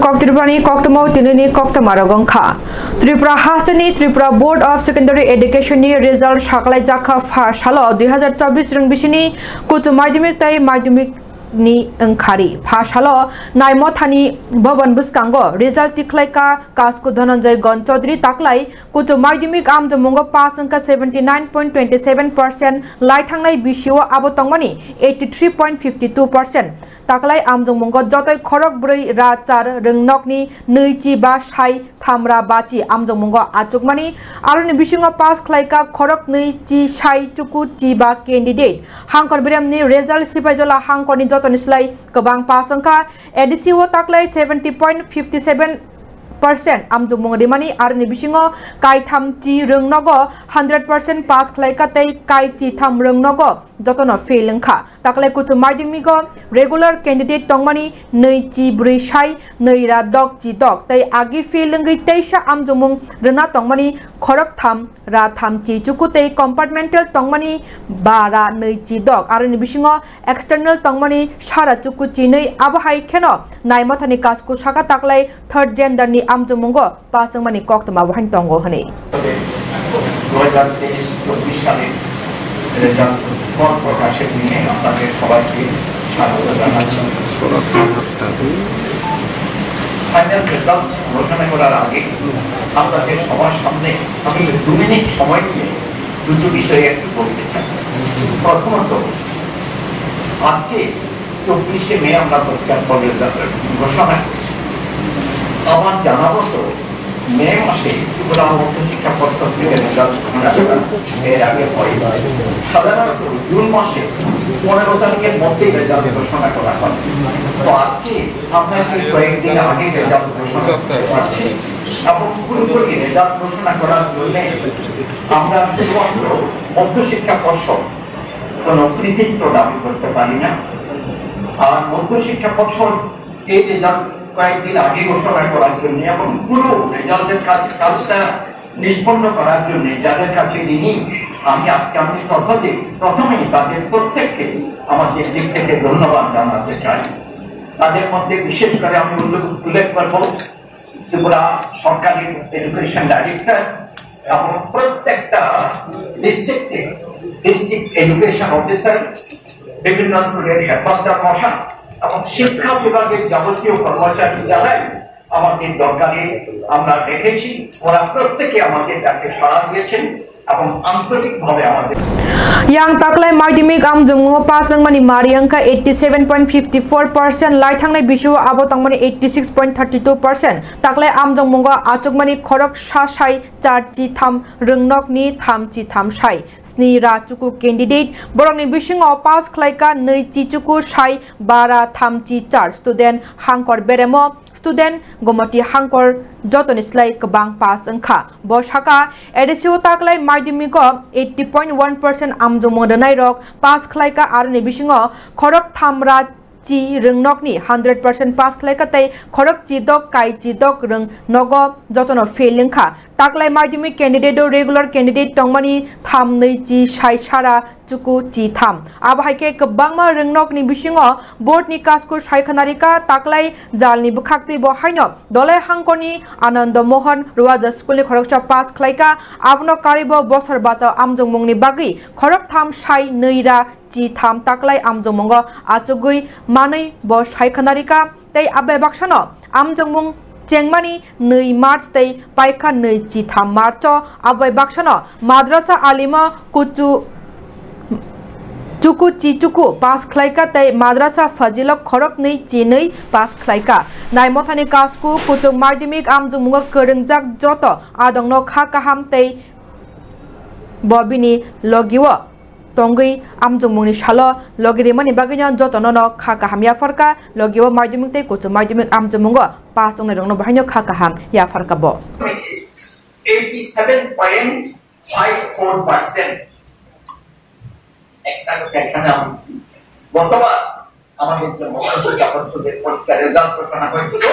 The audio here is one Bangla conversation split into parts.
Koktripani Koktamo Tilini Koktamaragongka. Tripura Hasani Tripura Board of Secondary Education ni result Shaklai Jaka Shalo 2024 rang bisini kutu madhyamik tai madhyamik ni engkhari phashalo naimo thani bhavan buskango result tiklaika kasku dhananjay gon chaudhary taklai kutu madhyamik amjamungo pass angka 79.27% lai thangnai bisio abo tongmani 83.52% taklai amjamungo jotoi khorok broi ra char rengnokni neichi ba sai thamra bachi amjamungo achukmani aroni bisingo pass khlaika khorok neichi sai chuku chi ba candidate hangkor biramni result sipaijola hangkorni jotonislai kobang pass angka edco taklai 70.57% amjumung rimani arni bisingo kai tham chi rungnogo 100% pass khlaika tei kai chi tham rungnogo jotono fail angkha taklai kutu madhyamigo regular candidate tongmani nei chi brui sai nei ra dok chi dok tei agi fail ngai teisa amjumung rena tongmani khorok tham ra tham chi chuku tei compartmental tongmani bara nei chi dok arni bisingo external tongmani sara chuku chi nei abahai kheno naimathani kasku saka taklai third gender ni amjumungo pasangmani koktama bhain tongo hani 2023-24 সালে রেজাল্ট প্রকাশের নিয়ে আপনাদের সবাইকে স্বাগত জানাচ্ছি ফাইনাল রেজাল্ট ঘোষণা করার আগে আপনাদের সবার সামনে আমি 2 মিনিট সময় নিয়ে দুটো বিষয়ে একটু বলতে চাই প্রথমত আজকে 24শে মে আমরা পরীক্ষার রেজাল্ট ঘোষণা করেছি আমার জানা মতো মে মাসে ত্রিপুরা মধ্যশিক্ষা পর্ষদ থেকে রেজাল্ট ঘোষণা করা এর আগে হয় সাধারণত জুন মাসে 15 তারিখের মধ্যেই রেজাল্ট ঘোষণা করা হয় তো আজকে আপনাদের কয়েকদিন আগে রেজাল্ট ঘোষণা করতে পারছি এবং পুরোপুরি রেজাল্ট ঘোষণা করার জন্য আমরা শুধুমাত্র মধ্যশিক্ষা পর্ষদ কোনো কৃতিত্ব দাবি করতে পারি না আর মধ্যশিক্ষা পর্ষদ এই রেজাল্ট কয়েকদিন আগে ঘোষণা করার জন্য এবং পুরো রেজাল্টের কাজটা নিষ্পন্ন করার জন্য যাদের কাছে ঋণী আমি আজকে প্রথমেই তাদের প্রত্যেককে আমাদের দিক থেকে ধন্যবাদ জানাতে চাই তাদের মধ্যে বিশেষ করে আমি উল্লেখ করব ত্রিপুরা সরকারি এডুকেশন ডাইরেক্টর এবং প্রত্যেকটা ডিস্ট্রিক্ট এডুকেশন অফিসার বিভিন্ন স্কুলের হেডমাস্টার মশাই এবং শিক্ষা বিভাগের যাবতীয় কর্মচারী যারাই আমাদের দরকারে আমরা দেখেছি ওরা প্রত্যেকে আমাদের ডাকে সাড়া দিয়েছেন এবং আন্তরিকভাবে আমাদের yang taklai madhyamik amjungo pasangmani mari angka 87.54% lai thangnai bisu abo tangmani 86.32% taklai amjungmungo achukmani khorok sa sai char chi tham rungnok ni tham chi tham sai sni ra chuku candidate borongni bisingo pass khlaika nei chi chuku sai bara tham chi char student hangkor beremo student gomati hangkor jotonislai kobang pass angkha bo shaka edco taklai madhyamiko 80.1% amjumong danai rok pass khlaika arni bisingo khorok thamra chi rungnokni 100% pass khlaika tai khorok chi dok kai chi dok rung nogo jotono fail angkha taklai madhyamik candidate regular candidate tongmani tham nei chi sai sara chuku chi tham abhaike kobangma rungnokni bisingo board ni kasku saikhanarika taklai jalni bukhakti bo haino dolai hangkoni anando mohan ruwaja school ni khorokcha pass khlaika abno karibo bosor bachao amjungmungni bagi khorok tham sai neira chi tham taklai amjungmungo achugui manei bo saikhanarika tei abe baksano amjungmung Chengmani nei March tei paikha nei chi tham Marcho abai baksano madrasa alima kuchu chuku chi chuku pass khlaika tei madrasa fazilo khorok nei chi nei pass khlaika naimothani kasku kuchu madhyamik amjungmungo korengjak joto adongno kha kaham tei bobini logiwo tonggui amjungmungni shalo logirimani bagino jotono no kha kaham ya farka logiwo madhyamik tei kuchu madhyamik amjungmungo pass ongna rongno bahino kha kaham ya farka bo 87.54% গতবার আমাদের যে মধ্যশিক্ষা পর্ষদের পরীক্ষার রেজাল্ট ঘোষণা হয়েছিল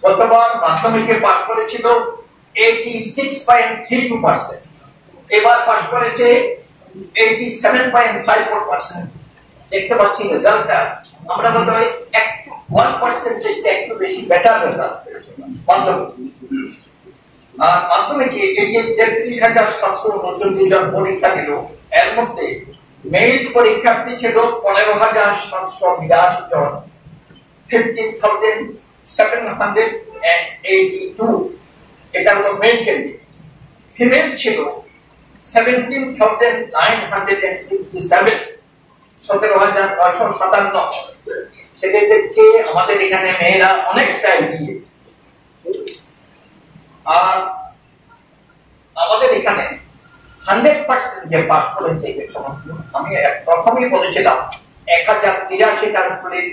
গতবার মাধ্যমিকে পাস করেছিল 86.32% এবার পাস করেছে 87.54% দেখতে পাচ্ছি রেজাল্টটা আমরা মনে হয় 1% একটু বেশি বেটার রেজাল্ট মাধ্যমিকে এই যে 33,729 পরীক্ষা দিল, এর মধ্যে মেরিট পরীক্ষার্থী ছিল 15,782 জন, 15,782 এটা হলো মেল ক্যান্ডিডেট। ফিমেল ছিল 17,957, 17,957। সেক্ষেত্রে চেয়ে আমাদের এখানে মেয়েরা অনেকটা এগিয়ে। আর আমাদের এখানে 100% যে পাস করেছে সমস্ত, আমি প্রথমেই বলেছিলাম 1083টা স্কুলের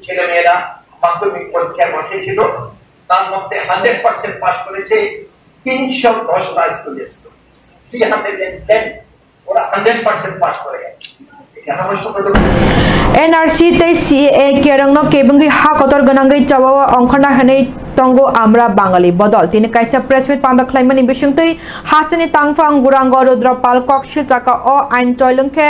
ছেলে মেয়েরা মাধ্যমিক পরীক্ষায় বসেছিল, তার মধ্যে 100% পাস করেছে 310টা স্কুলের স্টুডেন্টস, 310 ওরা 100% পাস করে গেছে। NRC tei CAA kerang no kebungi ha kotor ganangai chawa ongkhana hanei tongo amra bangali bodol tini kaisa press meet panda khlaimani bisungtei hasani tangfang gurango rudropal kokshil chaka o ain choilungkhe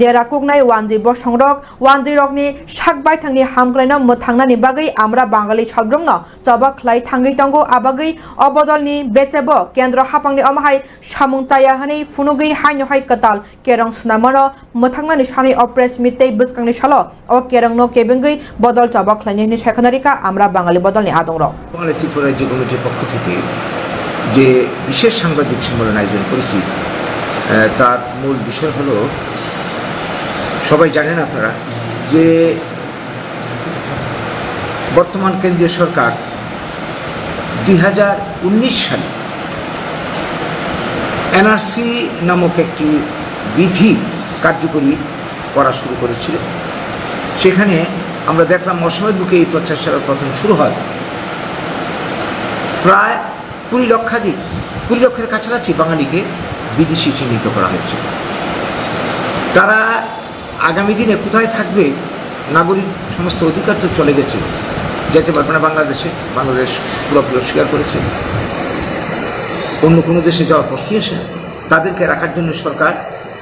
dera kugnai wanji bo songrok wanji rokni sakbai thangni hamklaina mothangnani bagai amra bangali chodrongno chaba khlai thangai tongo abagai obodolni bechebo kendra hapangni omahai samung chaya hanei funugei haino hai katal kerang sunamaro mothangnani sani press meet tei buskangni salo o kerang no kebengai bodol chaba khlaini ni sekhanarika amra bangali bodolni adongro Bangla Tripura রাজ্য কমিটির পক্ষ থেকে যে বিশেষ সাংবাদিক সম্মেলন আয়োজন করেছি তার মূল বিষয় হলো, সবাই জানেন আপনারা যে বর্তমান কেন্দ্রীয় সরকার 2019 সালে NRC নামক একটি বিধি কার্যকরী করা শুরু করেছিল। সেখানে আমরা দেখলাম অসমের বুকে এই প্রচেষ্টার প্রথম শুরু হয়। প্রায় 20 লক্ষের কাছাকাছি বাঙালিকে বিদেশি চিহ্নিত করা হয়েছে। তারা আগামী দিনে কোথায় থাকবে, নাগরিক সমস্ত অধিকার তো চলে গেছে, যেতে পারবে না বাংলাদেশে। বাংলাদেশ পুরোপুরি অস্বীকার করেছে, অন্য কোনো দেশে যাওয়ার প্রশ্নই আসে না। তাদেরকে রাখার জন্য সরকার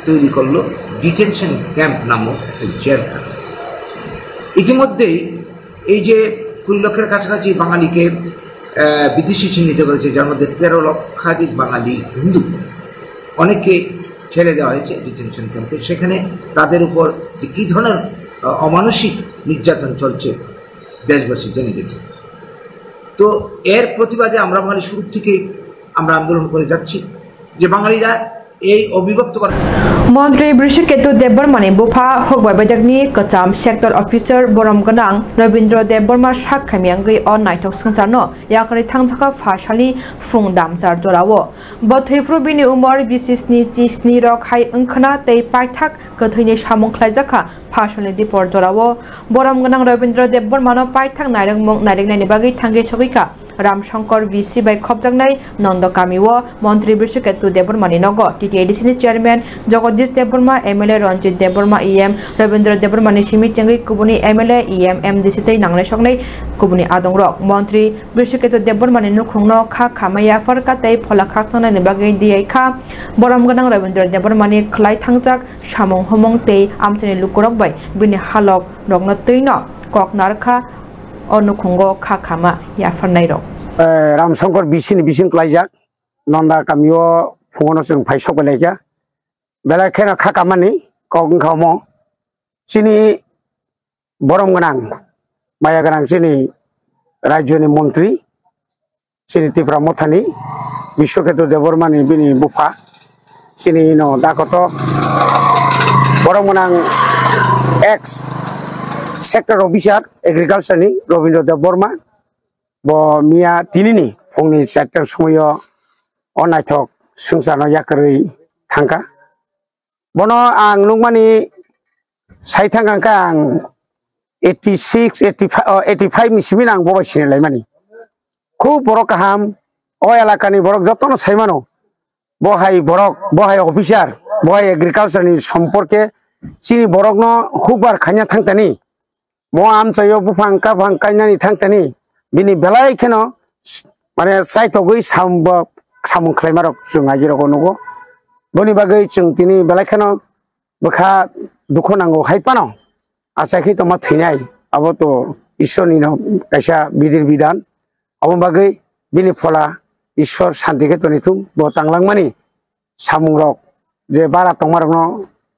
তৈরি করলো ডিটেনশন ক্যাম্প নামক জেলখানা। ইতিমধ্যেই এই যে 20 লক্ষের কাছাকাছি বাঙালিকে বিদেশি চিহ্নিত করেছে, যার মধ্যে 13 লক্ষাধিক বাঙালি হিন্দু, অনেককে ছেড়ে দেওয়া হয়েছে ডিটেনশন ক্যাম্পে। সেখানে তাদের উপর কী ধরনের অমানসিক নির্যাতন চলছে দেশবাসী জেনে গেছে। তো এর প্রতিবাদে আমরা বাঙালি শুরু থেকে আমরা আন্দোলন করে যাচ্ছি যে বাঙালিরা এই অবিভক্ত মন্ত্রী বৃষকেতু দেববর্মানি বুফা হকবাইবাইদাকনি কচাম সেক্টর অফিসার বরম গনাং রবীন্দ্র দেববর্মা সাক্ষামিয়াঙ্গৈ অ নাইথক সংচারনো ইয়াকরি থাংজাকা ফাসালি ফুং দামচার জরাwo বথৈফ্রু বিনি উমর বিসিসনি চিসনি রক হাই ওংখনা তৈ পাইথাক গথৈনি সামং খ্লাইজাখা ফাসালি দিপর জরাwo বরম গনাং রবীন্দ্র দেববর্মানো পাইথাক নাইরংমং নাইরেংনাইনি বাগৈ থাঙ্গে ছবিকা রামশঙ্কর ভিসি বাই খবজাংনাই নন্দকামিও মন্ত্রী বৃষকেতু দেববর্মানি নগ টিটিএডিসিনি chairman Jagadish Debbarma MLA Ranjit Debbarma EM Rabindra দেববর্মানি সিমি চেঙ্গি কুবুনি এমএলএ ইএম এমডিসি তৈ নাংনাই সকনাই কুবুনি আদংরক মন্ত্রী বৃষকেতু দেববর্মানি নুখুংনো খা খামাইয়া ফরকা তৈ ফলা খাকসংনাইনি বাগৈ দিয়াই খা বরম গনাং রবীন্দ্র দেববর্মানি খলাই থাংজাক সামং হমং তৈ আমচানি লুকুরক বাই বিনি হালক রগন তৈন ককনারখা অনুখুঙ্গো খা খামা ইয়াফারনাই রক রামশঙ্কর বিসিন ক্লাইজাক নন্দা কামিও ফুঙনো जों फाइसक बेलायगा बेलायखेना खा खामानि कगं खामो सिनि बरम गनां माया गनां सिनि राज्यनि मन्त्री सिनि त्रिपुरा मथानि बिश्वकेतु देबबर्मानि बिनि बुफा सिनि नो दाकत बरम गनां एक्स सेक्टर ऑफिसर एग्रीकल्चर नि Ravindra Debbarma bo miya tinini fungni sector sumayo onaithok sungsano yakrui thangka bono ang nungmani saithangka ang 86 85 ni simin ang bobai sine laimani khub borok kaham o elakani borok jotono saimano bohai officer bohai agriculture ni somporke sini borok no khubbar khanya thangtani mo am chayo bufangka bangkainani thangtani bini belai kheno mane saitogui samung khlaimarok chung agiroko nugo boni bagai chung tini belai kheno bokha dukho nango haipano आसाखै तमा थैनाय अब तो ईश्वरनि कैसा विधि विधान अब बागै बिनि फला ईश्वर शांति के तनिथुं बो तांलांमानि सामुं रक जे बारा तंमारक न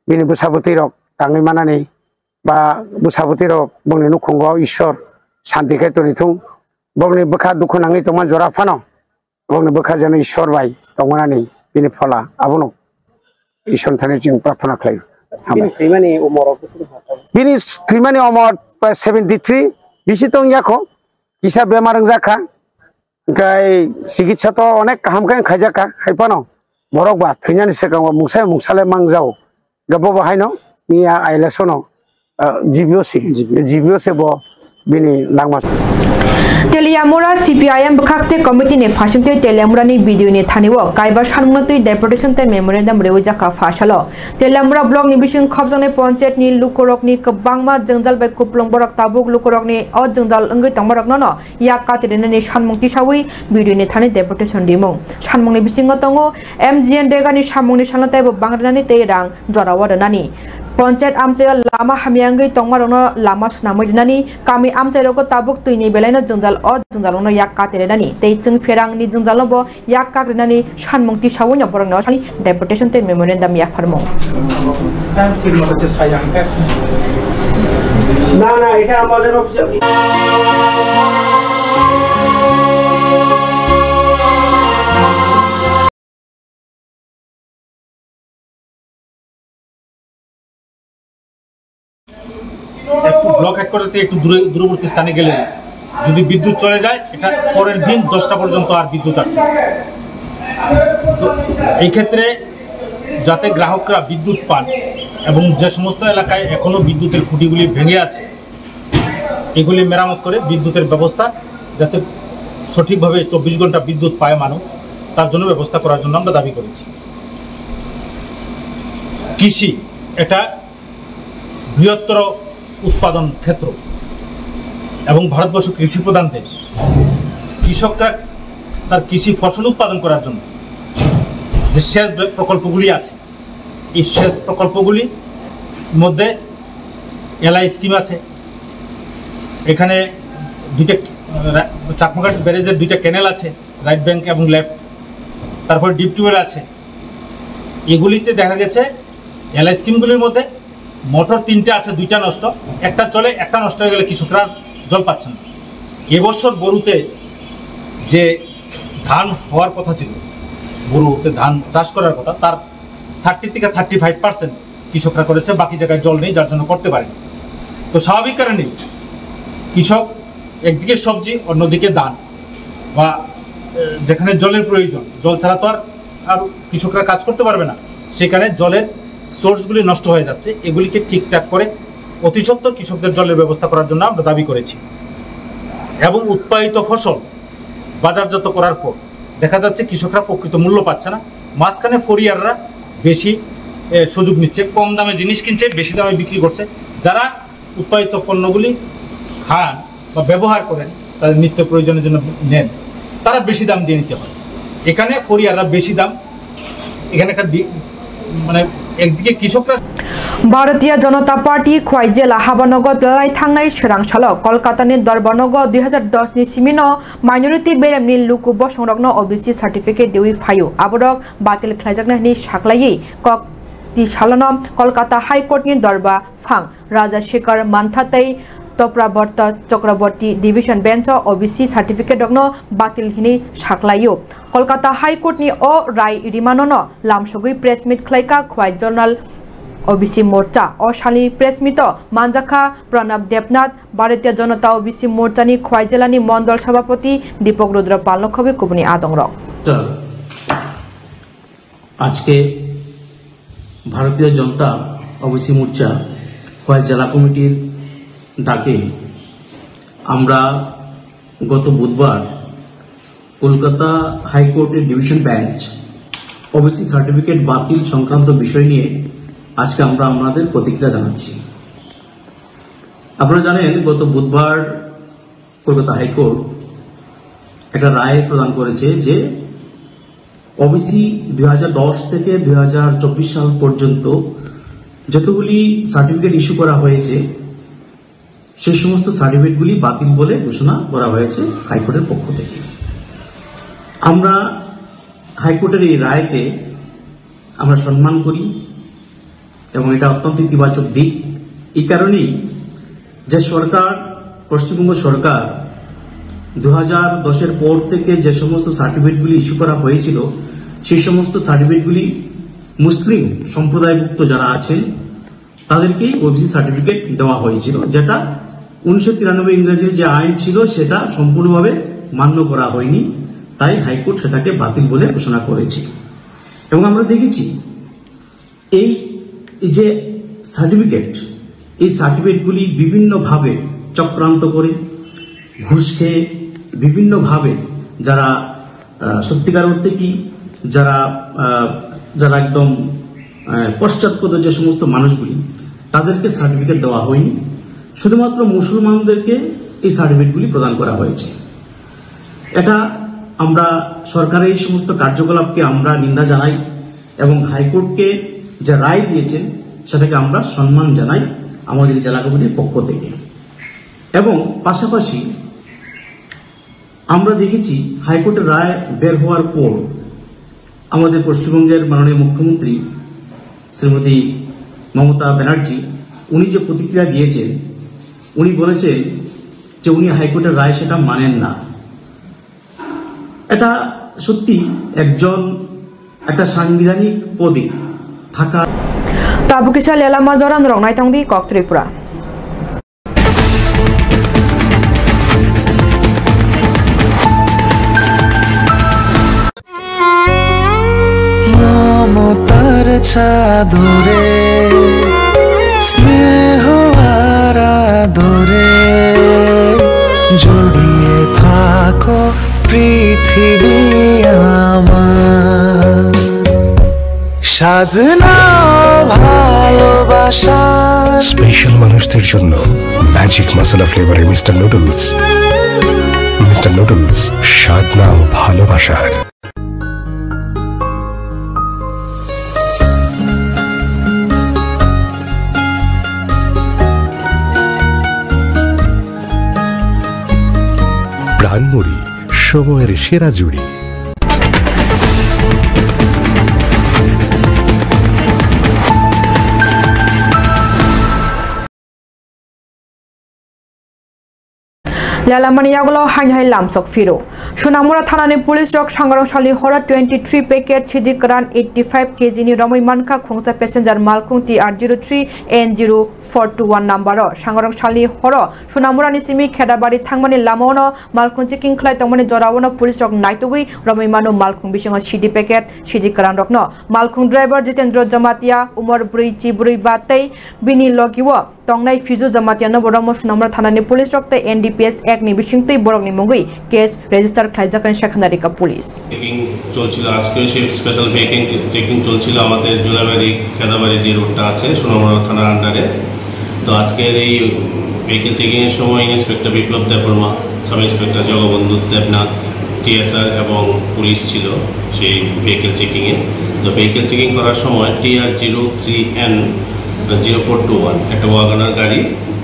बिनि बुसाबुति रक ताङै मानानै बा बुसाबुति रक बंनि नुखंगो ईश्वर शांति के तनिथुं बंनि बखा दुखु नाङै तमा जरा फानो बंनि बखा जन ईश्वर बाय तंमानानै बिनि फला आबनो ईश्वर थाने जों प्रार्थना खालायो बिनि थैमानि अमर 73 बिसि तो याखो किसा बेमार जाखा ओंखाय चिकित्सा तो अनेक काहामखाय खायजाखा हायपानो बरकबा थैनानि सिगाङाव मुंसाले मांजाव गबो बाहायनो मिया आइलेसनो जीबीओसी बो बिनि लांमास तेलियामुरा CPIM बखाखते कमिटी ने फासिंगते तेलियामुरा नि वीडियो ने थानिवो काइबा सानमुनतै डेपुटेशन ते मेमोरेंडम रेवजाका फासालो तेलियामुरा ब्लॉक नि बिसिं खबजने पंचायत नि लुकोरक नि कबांगमा जंजाल बाय कुप्लंग बरक ताबुक लुकोरक नि अ जंजाल अंगै तंबरक न या कातिरेने नि सानमुंति सावै वीडियो ने थानि डेपुटेशन दिमो सानमुंनि बिसिंग तंगो MGN रेगा नि सानमुंनि सानलताय बांग्रानि ते रां जरावरनानि पंचायत आमचाय लामा हामियांगै तंगमारन लामा स्नामैदनानि कामी आमचायरको ताबुक तुइनि बेलायनो जंजाल अ जंजालनो याक कातेरेनानि तेइचों फेरांनि जंजालबो याक काग्रेनानि सानमुंति सावैनो बरंनो सानि डेपुटेशन ते मेमोरेंडम या फरमो ना এটা আমাদের অফিসে একটু ব্লক হেডকোয়ার্টার থেকে একটু দূরবর্তী স্থানে গেলে যদি বিদ্যুৎ চলে যায় এটা পরের দিন 10টা পর্যন্ত আর বিদ্যুৎ আসছে তো এই ক্ষেত্রে যাতে গ্রাহকরা বিদ্যুৎ পান এবং যে সমস্ত এলাকায় এখনো বিদ্যুতের খুঁটিগুলি ভেঙে আছে এগুলি মেরামত করে বিদ্যুতের ব্যবস্থা যাতে সঠিকভাবে 24 ঘন্টা বিদ্যুৎ পায় মানুষ তার জন্য ব্যবস্থা করার জন্য আমরা দাবি করেছি কৃষি এটা বৃহত্তর उत्पादन क्षेत्र এবং ভারতবর্ষ কৃষি প্রধান দেশ কৃষকরা তার কৃষি ফসল উৎপাদন করার জন্য যে সেচ প্রকল্পগুলি আছে এই সেচ প্রকল্পগুলি মধ্যে এলআই স্কিম আছে এখানে দুইটা চাকমাঘাট ব্যারেজের দুইটা ক্যানেল আছে রাইট ব্যাংক এবং লেফট তারপর ডিপ টিউবওয়েল আছে এগুলিতে দেখা গেছে এলআই স্কিমগুলির মধ্যে মোটর 3টে আছে 2টা নষ্ট একটা চলে একটা নষ্ট হয়ে গেলে কৃষকরা জল পাচ্ছেন না এবছর বরুতে যে ধান হওয়ার কথা ছিল বরুতে ধান চাষ করার কথা তার 30 থেকে 35% কৃষকরা করেছে বাকি জায়গায় জল নেই যার জন্য করতে পারেনি তো স্বাভাবিক কারণে কৃষক একদিকে সবজি অন্যদিকে ধান বা যেখানে জলের প্রয়োজন জল ছাড়া তো আর কৃষকরা কাজ করতে পারবে না সেখানে জলের সোর্সগুলি নষ্ট হয়ে যাচ্ছে এগুলিকে ঠিকঠাক করে অতি সত্বর কৃষকদের জলের ব্যবস্থা করার জন্য আমরা দাবি করেছি এবং উৎপাদিত ফসল বাজারজাত করার পর দেখা যাচ্ছে কৃষকরা প্রকৃত মূল্য পাচ্ছে না মাঝখানে ফরিয়াররা বেশি সুযোগ নিচ্ছে কম দামে জিনিস কিনছে বেশি দামে বিক্রি করছে যারা উৎপাদিত পণ্যগুলি খান বা ব্যবহার করেন তাদের নিত্য প্রয়োজনের জন্য নেন তারা বেশি দাম দিয়ে নিতে হয় এখানে ফরিয়াররা বেশি দাম এখানে একটা মানে একদিকে কৃষকরা भारतीय जनता पार्टी खवाइजेला हाबानगर दलाई थांनाय सोरांसालो कलकातानि दरबारनगर 2010 नि सिमिनो माइनरिटी बेरेमनि लुकु बसंरकनो ओबीसी सर्टिफिकेट देवि फायु आबरक बातिल खालायजाकनायनि साख्लायै कक्ति सालानो कलकाता हाई कोर्टनि दरबा फां राजाशेखर मानथातै तोप्रावर्त चक्रवर्ती डिविजन बेंच ओबीसी सर्टिफिकेट दगनो बातिल हिनि साख्लायो कलकाता हाई कोर्टनि अ राय रिमाननो लामसगै प्रेस मिट खलायका खवाइ जर्नल ओबीसी मोर्चा अशाली प्रेस मिट मानजाखा प्रणब देवनाथ भारतीय जनता ओबीसी मोर्चानि खवाइ जिल्लानि मंडल सभापति दीपक रुद्र पालनखबे कुबनि आदंरक आज के भारतीय जनता ओबीसी मोर्चा खवाइ जिला कमिटिर डाके আমরা গত বুধবার কলকাতা হাইকোর্টের ডিভিশন বেঞ্চ ওবিসি সার্টিফিকেট বাতিল সংক্রান্ত বিষয় নিয়ে আজকে আমরা আমাদের প্রতিক্রিয়া জানাচ্ছি। আপনারা জানেন গত বুধবার কলকাতা হাইকোর্ট একটা রায় প্রদান করেছে যে ওবিসি 2010 থেকে 2024 সাল পর্যন্ত যতগুলি সার্টিফিকেট ইস্যু করা হয়েছে সেই সমস্ত সার্টিফিকেটগুলি বাতিল বলে ঘোষণা করা হয়েছে হাইকোর্টের পক্ষ থেকে। আমরা হাইকোর্টের এই রায়কে আমরা সম্মান করি এবং এটা অত্যন্ত ইতিবাচক দিক। এই কারণেই যে সরকার, পশ্চিমবঙ্গ সরকার 2010-এর পর থেকে যে সমস্ত সার্টিফিকেটগুলি ইস্যু করা হয়েছিল, সেই সমস্ত সার্টিফিকেটগুলি মুসলিম সম্প্রদায়ভুক্ত যারা আছেন তাদেরকেই ওবিসি সার্টিফিকেট দেওয়া হয়েছিল, যেটা 1993 ইংরেজির যে আইন ছিল সেটা সম্পূর্ণভাবে মান্য করা হয়নি, তাই হাইকোর্ট সেটাকে বাতিল বলে ঘোষণা করেছে। এবং আমরা দেখেছি এই যে সার্টিফিকেট, এই সার্টিফিকেটগুলি বিভিন্নভাবে চক্রান্ত করে, ঘুষ খেয়ে, বিভিন্নভাবে যারা সত্যিকার অর্থে কি যারা একদম পশ্চাৎপদ যে সমস্ত মানুষগুলি, তাদেরকে সার্টিফিকেট দেওয়া হয়নি, শুধুমাত্র মুসলমানদেরকে এই সার্টিফিকেটগুলি প্রদান করা হয়েছে। এটা আমরা সরকারের এই সমস্ত কার্যকলাপকে আমরা নিন্দা জানাই এবং হাইকোর্টকে যে রায় দিয়েছেন সেটাকে আমরা সম্মান জানাই আমাদের জেলা কমিটির পক্ষ থেকে। এবং পাশাপাশি আমরা দেখেছি হাইকোর্টের রায় বের হওয়ার পর আমাদের পশ্চিমবঙ্গের মাননীয় মুখ্যমন্ত্রী শ্রীমতী মমতা ব্যানার্জি উনি যে প্রতিক্রিয়া দিয়েছেন, উনি বলেছেন যে উনি হাইকোর্টের রায় সেটা মানেন না। এটা সত্যি একটা সাংবিধানিক পদে থাকা। তাবুকিসা লেলামা জরান রংনাই তংদি কক ত্রিপুরা। মমতার চাদরে স্নেহ আর আদরে জড়িয়ে থাকো পৃথিবী আমার, সাধনা ভালোবাসা। স্পেশাল মানুষদের জন্য ম্যাজিক মশলা ফ্লেভারের মিস্টার নুডলস। মিস্টার নুডলস, সাধনা ও ভালোবাসার। প্রাণমুড়ি, সময়ের সেরা জুড়ি। Lalamani Yagolo Hanhai Lamsok Firo. Shunamura Tanani Police Rock Shangarong Shali Hora 23 packet Chidikaran 85 kg ni Ramai Manka Kungsa passenger Malkung TR03 N0421 number. Shangarong Shali Hora Shunamura Nisimi Kedabari Tangmani Lamono Malkung Chiking Clay Tamani Jorawana Police Rock Naitui Ramai Manu Malkung Bishing Shidi packet Chidikaran Rockno Malkung driver Jitendro Jamatia Umar Brichi Buri Batei Bini Logiwa Tongnai Fizu Jamatia no Boramo Shunamura Tanani Police Rock the NDPS ni bishingte borok ni mongui case register khlaijakan shakhanarika police checking চলছিল। আজকে সেই স্পেশাল চেকিং চলছিল আমাদের জোলাবাড়ি কেদাবাড়ি যে রোডটা আছে সোনামুড়া থানার আন্ডারে। তো আজকের এই ভেহিকেল চেকিং এর সময় inspector Biplab Debbarma, sub inspector Jagabandhu Debnath, TSR এবং পুলিশ ছিল সেই ভেহিকেল চেকিং এ। তো ভেহিকেল চেকিং করার সময় TR03N0421 একটা ওয়াগনার গাড়ি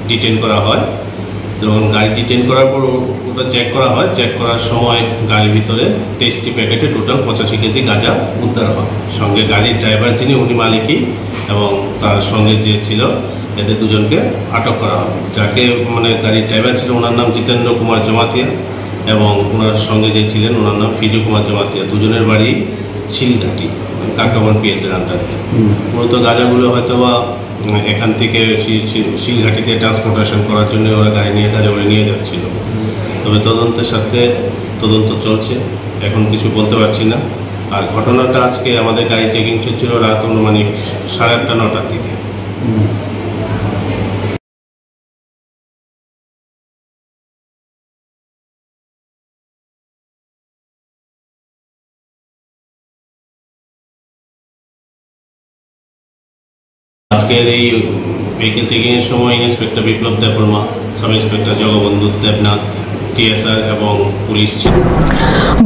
ডিটেইন করা হয়। যখন গাড়ি ডিটেইন করার পর ওটা চেক করা হয়, চেক করার সময় গাড়ির ভিতরে 23টি প্যাকেটে টোটাল 85 কেজি গাঁজা উদ্ধার হয়। সঙ্গে গাড়ির ড্রাইভার যিনি উনি মালিকই এবং তার সঙ্গে যে ছিল এদের দুজনকে আটক করা হয়। যাকে গাড়ির ড্রাইভার ছিল ওনার নাম জিতেন্দ্র কুমার জমাতিয়া এবং ওনার সঙ্গে যে ছিলেন ওনার নাম ফিজু কুমার জমাতিয়া। দুজনের বাড়ি শিলঘাটি, কাকাবন পিএসের আন্ডারে। মূলত গাঁজাগুলো হয়তো বা এখান থেকে শিলঘাটিতে ট্রান্সপোর্টেশন করার জন্য ওরা গাড়ি নিয়ে গাঁজাগুলো নিয়ে যাচ্ছিল। তবে তদন্তের সাথে তদন্ত চলছে, এখন কিছু বলতে পারছি না। আর ঘটনাটা আজকে আমাদের গাড়ি চেকিং চলছিল রাত অনুমানিক 8:30-9টার দিকে। আজকের এই ভেহিকেল চেকিং এর সময় inspector Biplab Debbarma, sub inspector Jagabandhu Debnath, TSR এবং পুলিশ ছিল।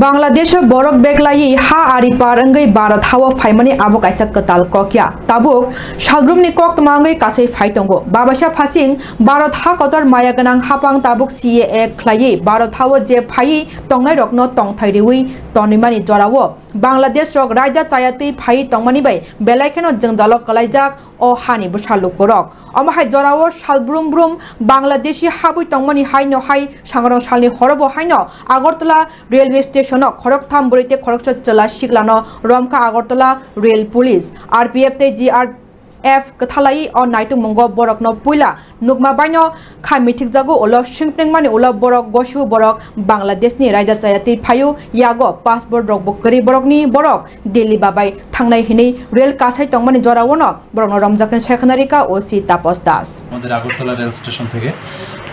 बांग्लादेश बरक बेगलाई हा आरि पारंगै भारत हाव फाइमानि आबो काइसा कताल कक्या ताबुक सालब्रुमनि कक तमांगै कासै फाइतंगो बाबासा फासिं भारत हा कतर माया गनां हापां ताबुक सीए खलायै भारत हाव जे फाइ तंगनाय रकनो तंथाइरिवै तनिमानि जरावो बांग्लादेश रक रायजा चायातै फाइ तंगमानि बै बेलाइखेनो जोंजालक कलाइजाक ओ हानि बुसालु करक अमाहाय जरावो सालब्रुम ब्रुम बांग्लादेशी हाबै तंगमानि हाइनो हाइ सांग्रां सालनि हरबो हाइनो आगरतला रेलवे स्टेशन खरकथाम बरिते खरकस चला सिगलानो रमका आगरतला रेल पुलिस आरपीएफ ते जीआरएफ कथालाई और नाइटु मंगो बरकनो पुइला नुकमा बाइनो खामिथिक जागो ओलो सिंगप्रेंगमानि ओलो बरक गसु बरक बांग्लादेशनि रायजा चायाति फायु यागो पासपोर्ट रक बकरी बरकनि बरक दिल्ली बाबाय थांनाय हिनि रेल कासाय तंगमानि जरावनो बरकनो रमजाकनि सेखनारिका ओसि तापस दास আমাদের আগরতলা রেল স্টেশন থেকে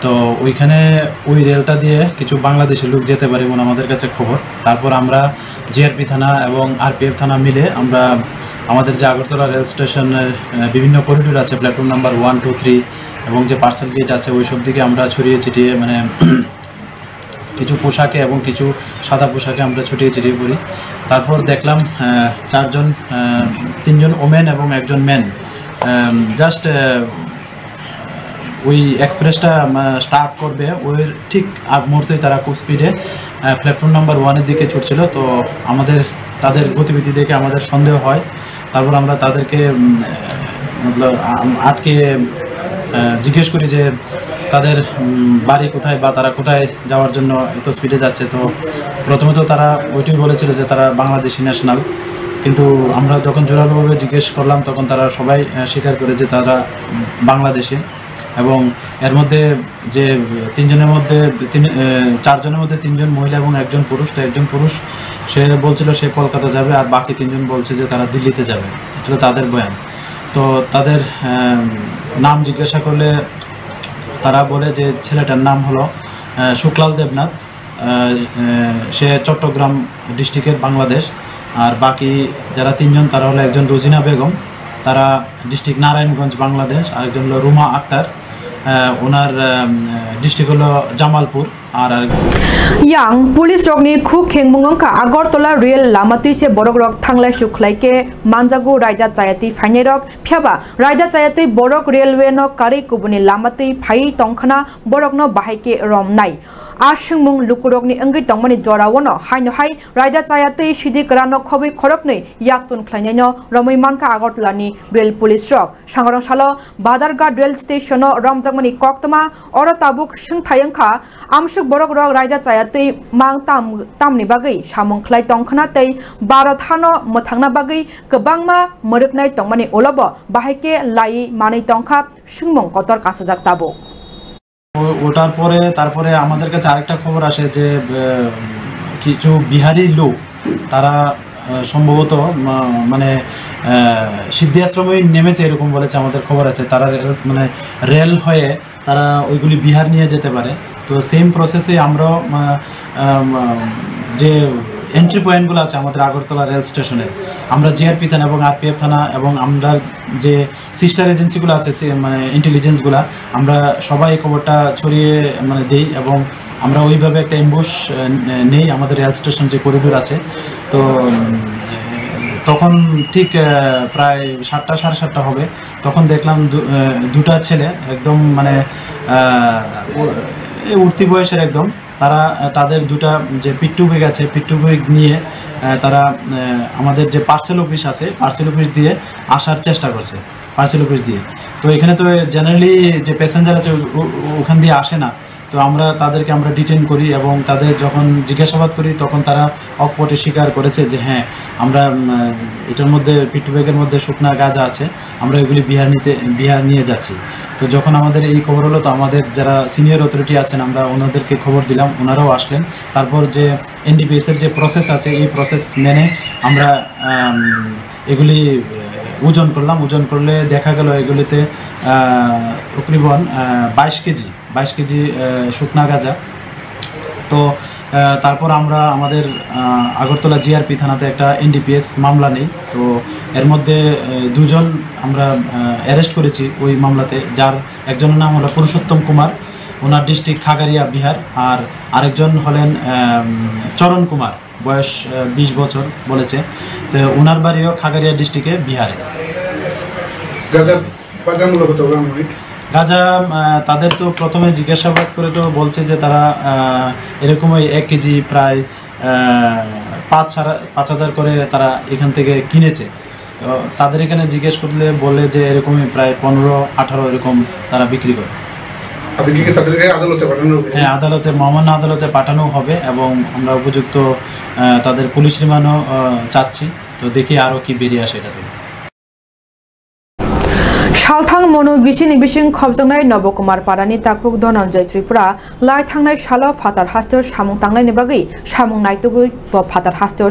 তো ওইখানে ওই রেলটা দিয়ে কিছু বাংলাদেশি লোক যেতে পারে এমন আমাদের কাছে খবর তারপর আমরা জিআরপি থানা এবং আরপিএফ থানা মিলে আমরা আমাদের যে আগরতলা রেল স্টেশনের বিভিন্ন করিডোর আছে প্ল্যাটফর্ম নাম্বার 1, 2, 3 এবং যে পার্সেল গেট আছে ওই সব দিকে আমরা ছড়িয়ে ছিটিয়ে মানে কিছু পোশাকে এবং কিছু সাদা পোশাকে আমরা ছড়িয়ে ছিটিয়ে পড়ি তারপর দেখলাম তিনজন ওমেন এবং একজন মেন জাস্ট ওই এক্সপ্রেসটা স্টার্ট করবে ওই ঠিক আগ মুহূর্তেই তারা খুব স্পিডে প্ল্যাটফর্ম নাম্বার 1 এর দিকে ছুটছিল তো আমাদের তাদের গতিবিধি দেখে আমাদের সন্দেহ হয় তারপর আমরা তাদেরকে মতলব আটকে জিজ্ঞেস করি যে তাদের বাড়ি কোথায় বা তারা কোথায় যাওয়ার জন্য এত স্পিডে যাচ্ছে তো প্রথমত তারা ওইটাই বলেছিল যে তারা বাংলাদেশি ন্যাশনাল কিন্তু আমরা যখন জোরালোভাবে জিজ্ঞেস করলাম তখন তারা সবাই স্বীকার করে যে তারা বাংলাদেশি এবং এর মধ্যে যে চারজনের মধ্যে তিনজন মহিলা এবং একজন পুরুষ তো একজন পুরুষ সে বলছিল সে কলকাতা যাবে আর বাকি তিনজন বলছে যে তারা দিল্লিতে যাবে এটা তাদের বয়ান তো তাদের নাম জিজ্ঞাসা করলে তারা বলে যে ছেলেটার নাম হলো শুক্লাল দেবনাথ সে চট্টগ্রাম ডিস্ট্রিক্টের বাংলাদেশ আর বাকি যারা তিনজন তারা হলো একজন রোজিনা বেগম তারা ডিস্ট্রিক্ট নারায়ণগঞ্জ বাংলাদেশ আর একজন হলো রুমা আক্তার ওনার ডিস্ট্রিক্ট হলো জামালপুর আর yang पुलिस रकनि खु खेंगमुंगका आगरतला रेल लामाति से बरक रक थांलाय सुखलायके मानजागु रायदा चायाति फाइने रक फ्याबा रायदा चायाति बरक रेलवे न कारि कुबुनि लामाति फाइ तंखना बरक न बाहायके रमनाय आसुंगमुं लुकुरकनि अंगै तंगमानि जरावनो हाइनो हाइ रायदा चायाति सिदि करानो खबै खरकनै याक्तुन ख्लायनायनो रमैमानका आगरतलानि रेल पुलिस रक सांग्रां सालो बादारघाट रेल स्टेशन रमजाकमानि कक्तमा अर ताबुक सुंथायंखा आमसुक बरक रक रायदा चायाति mang tamni bagai samung khlai tongkhana tei Bharat हानो मोथांना बागै गोबांमा मोरकनाय तंगमानि ओलबो बाहायके लाई मानै तंखा सुंमं कतर कासाजाक ताबो ওটার পরে তারপরে আমাদের কাছে আরেকটা খবর আসে যে কিছু বিহারি লোক তারা সম্ভবত মানে সিদ্ধি আশ্রমে নেমেছে এরকম বলেছে আমাদের খবর আছে তারা মানে রেল হয়ে তারা ওইগুলি বিহার নিয়ে যেতে পারে তো সেম প্রসেসে আমরা যে এন্ট্রি পয়েন্টগুলো আছে আমাদের আগরতলা রেল স্টেশনে আমরা জিআরপি থানা এবং আরপিএফ থানা এবং আমরা যে সিস্টার এজেন্সিগুলো আছে মানে ইন্টেলিজেন্সগুলো আমরা সবাই খবরটা ছড়িয়ে মানে দেই এবং আমরা ওইভাবে একটা এমবুশ নেই আমাদের রেল স্টেশন যে করিডোর আছে তো তখন ঠিক প্রায় 7টা সাড়ে 7টা হবে তখন দেখলাম দুটা ছেলে একদম মানে উঠতি বয়সের একদম তারা তাদের দুটা যে পিট্টু ব্যাগ আছে পিট্টু ব্যাগ নিয়ে তারা আমাদের যে পার্সেল অফিস আছে পার্সেল অফিস দিয়ে আসার চেষ্টা করছে পার্সেল অফিস দিয়ে তো এখানে তো জেনারেলি যে প্যাসেঞ্জার আছে ওখান দিয়ে আসে না তো আমরা তাদেরকে আমরা ডিটেইন করি এবং তাদের যখন জিজ্ঞাসাবাদ করি তখন তারা অকপটে স্বীকার করেছে যে হ্যাঁ আমরা এটার মধ্যে পিট্টু ব্যাগের মধ্যে শুকনা গাঁজা আছে আমরা এগুলি বিহার নিয়ে যাচ্ছি তো যখন আমাদের এই খবর হলো তো আমাদের যারা সিনিয়র অথরিটি আছেন আমরা ওনাদেরকে খবর দিলাম ওনারাও আসলেন তারপর যে এনডিপিএসের যে প্রসেস আছে এই প্রসেস মেনে আমরা এগুলি ওজন করলাম ওজন করলে দেখা গেল এগুলিতে তকরিবন 22 কেজি শুকনা গাঁজা তো তারপর আমরা আমাদের আগরতলা জিআরপি থানাতে একটা এনডিপিএস মামলা নেই তো এর মধ্যে দুজন আমরা অ্যারেস্ট করেছি ওই মামলাতে যার একজনের নাম হলো পুরুষোত্তম কুমার ওনার ডিস্ট্রিক্ট খাগারিয়া বিহার। আর আরেকজন হলেন চরণ কুমার, বয়স 20 বছর বলেছে, তো ওনার বাড়িও খাগারিয়া ডিস্ট্রিক্টে বিহারে। গাঁজা তাদের তো প্রথমে জিজ্ঞাসাবাদ করে তো বলছে যে তারা এরকমই 1 কেজি প্রায় 5,000 করে তারা এখান থেকে কিনেছে। তো তাদের এখানে জিজ্ঞেস করলে বলে যে এরকমই প্রায় 15-18 এরকম তারা বিক্রি করে। হ্যাঁ, আদালতে মহামান্য আদালতে পাঠানো হবে এবং আমরা উপযুক্ত তাদের পুলিশ রিমান্ডও চাচ্ছি। তো দেখি আরও কি বেরিয়ে আসে এটা থেকে। সালথাং মনু বিসিনি বিসিং খবজংনাय নবকুমার পারানি তাকুক ধনঞ্জয় ত্রিপুরা লাই থাंनाय সালো ফাতার হাস্তেও সামুং তাंनायनि बागै सामुं नायतुगै फातार हास्तेও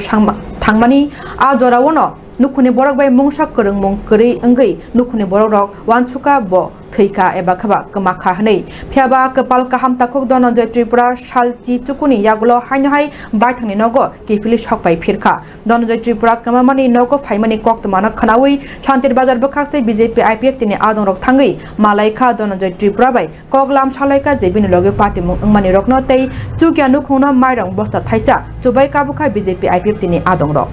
थांमानि आ जरावनो नुखुनि बरक बाय मुंसा करंग मुं करै अंगै नुखुनि बरक रक वानसुका ब थैका एबा खबा कमाखा हनै फियाबा कपाल काहाम ताकुक धनঞ্জয় त्रिपुरा सालचि चुकुनि यागुलो हायनहाय बायथांनि नगो केफिलि सकबाय फिरखा धनঞ্জয় त्रिपुरा कमामानि नगो फाइमानि कक्तमाना खनावै शान्तिर बाजार बखास्ते बीजेपी आईपीएफ तिनि आदंरक थांगै मालायखा धनঞ্জয় त्रिपुरा बाय कगलाम सालायका जेबिनि लगे पार्टी मुं अंगमानि रकनो तै चुकिया नुखुना माइरं बस्ता थाइसा चुबाय काबुखा बीजेपी आईपीएफ तिनि आदंरक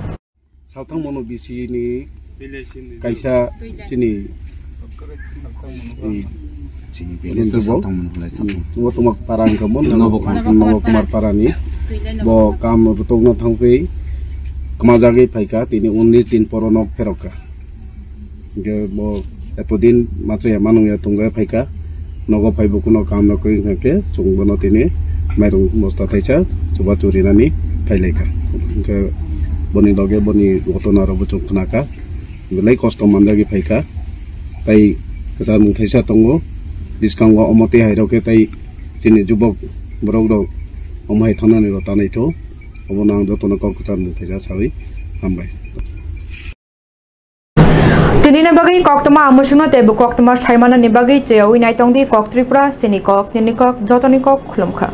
सावथां मनु बिसिनि कायसा चिनि tumak parang kamun nobokkumar parani bo kam rutogna thangpei kemajagi phaika tini 19 din poronok feroka ge bo etodin machaya manungya tungga phaika nogo phaibukuno kam na koi ngake chungbono tini mairung mosta thaisa chuba churinani phailaika ge boni loge boni gotona robo chungknaka belai kosto mandagi phaika tai kesal mung thaisa tongo diskango omote hairoke tai chini jubok borok rok omhai thanani ro tanai tho obonang jotona kok kesal mung thaisa sawi hambai tinina bagai koktama amusuno tebu koktama saimana ni bagai cheyawi naitongdi kok tripura sini kok nini kok jotoni kok khulumkha